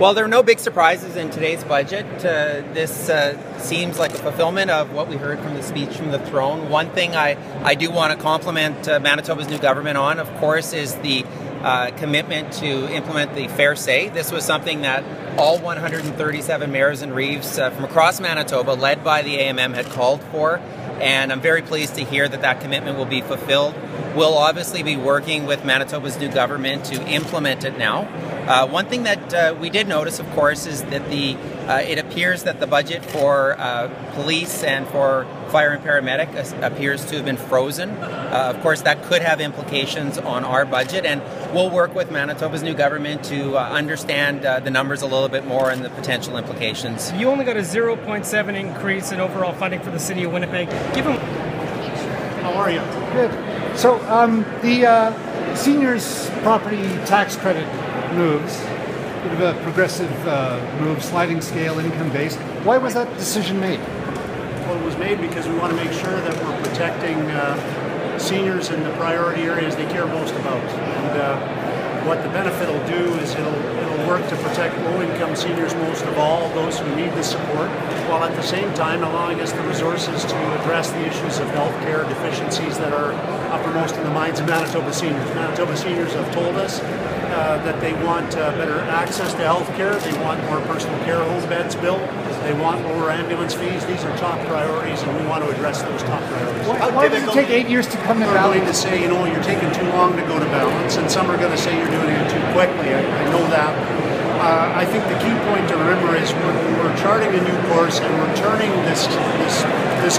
Well, there are no big surprises in today's budget. This seems like a fulfillment of what we heard from the speech from the throne. One thing I do want to compliment Manitoba's new government on, of course, is the commitment to implement the Fair Say. This was something that all 137 mayors and reeves from across Manitoba, led by the AMM, had called for. And I'm very pleased to hear that that commitment will be fulfilled. We'll obviously be working with Manitoba's new government to implement it now. One thing that we did notice, of course, is that it appears that the budget for police and for fire and paramedic appears to have been frozen. Of course, that could have implications on our budget, and we'll work with Manitoba's new government to understand the numbers a little bit more and the potential implications. You only got a 0.7 increase in overall funding for the City of Winnipeg. How are you? Good. So the seniors property tax credit moves, bit of a progressive move, sliding scale, income-based. Why was that decision made? Well, it was made because we want to make sure that we're protecting seniors in the priority areas they care most about. And what the benefit will do is it'll work to protect low-income seniors most of all, those who need the support, while at the same time allowing us the resources to address the issues of health care deficiencies that are uppermost in the minds of Manitoba seniors. Manitoba seniors have told us that they want better access to health care, they want more personal care home beds built, they want lower ambulance fees. These are top priorities, and we want to address those top priorities. Why did it take 8 years to come to balance? They're going to say, you know, you're taking too long to go to balance, and some are going to say you're doing it too quickly. I know that. I think the key point to remember is we're charting a new course, and we're turning this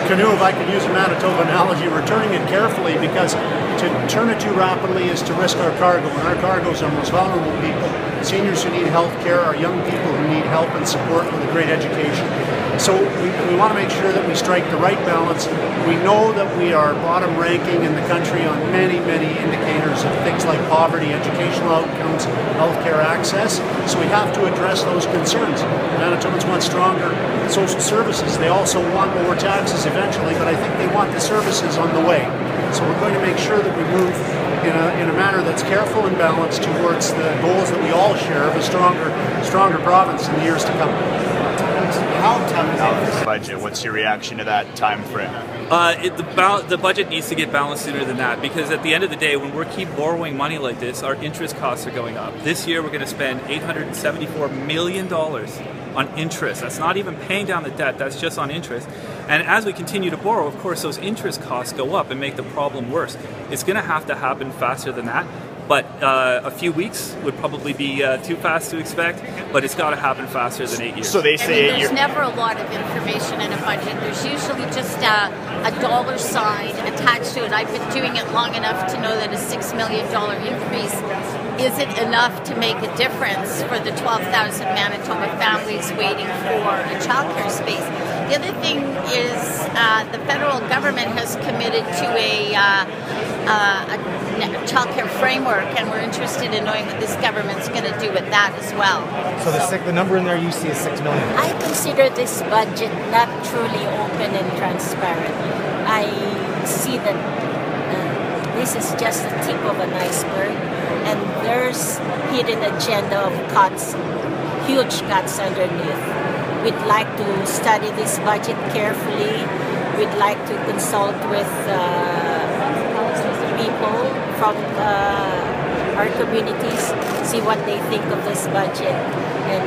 canoe, if I could use a Manitoba analogy, we're turning it carefully, because to turn it too rapidly is to risk our cargo, and our cargoes are most vulnerable people. Seniors who need health care are young people who need help and support with a great education. So we want to make sure that we strike the right balance. We know that we are bottom ranking in the country on many, many indicators of things like poverty, educational outcomes, healthcare access. So we have to address those concerns. Manitobans want stronger social services. They also want lower taxes eventually, but I think they want the services on the way. So we're going to make sure that we move in a manner that's careful and balanced towards the goals that we all share of a stronger province in the years to come. How tough is this budget? What's your reaction to that time frame? The budget needs to get balanced sooner than that, because at the end of the day, when we keep borrowing money like this, our interest costs are going up. This year we're going to spend $874 million on interest. That's not even paying down the debt, that's just on interest. And as we continue to borrow, of course, those interest costs go up and make the problem worse. It's going to have to happen faster than that. But a few weeks would probably be too fast to expect, but it's got to happen faster than 8 years. So they say there's never a lot of information in a budget. There's usually just a dollar sign attached to it. I've been doing it long enough to know that a $6 million increase isn't enough to make a difference for the 12,000 Manitoba families waiting for a childcare space. The other thing is the federal government has committed to a childcare framework, and we're interested in knowing what this government's going to do with that as well. So the number in there you see is $6 million. I consider this budget not truly open and transparent. I see that this is just the tip of an iceberg, and there's hidden agenda of cuts, huge cuts underneath. We'd like to study this budget carefully. We'd like to consult with people from our communities, see what they think of this budget, and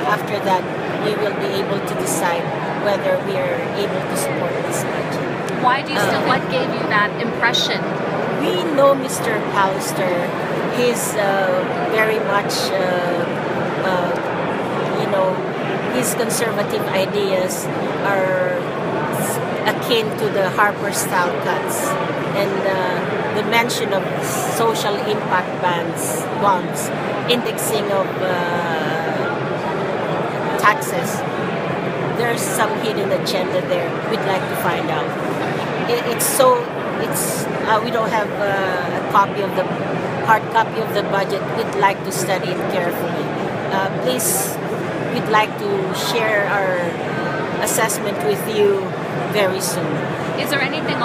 after that we will be able to decide whether we are able to support this budget. Why do you still, what gave you that impression? We know Mr. Pallister. He's very much, his conservative ideas are akin to the Harper-style cuts, and the mention of social impact bonds, indexing of taxes. There's some hidden agenda there. We'd like to find out. We don't have a hard copy of the budget. We'd like to study it carefully. Please, we'd like to share our assessment with you very soon. Is there anything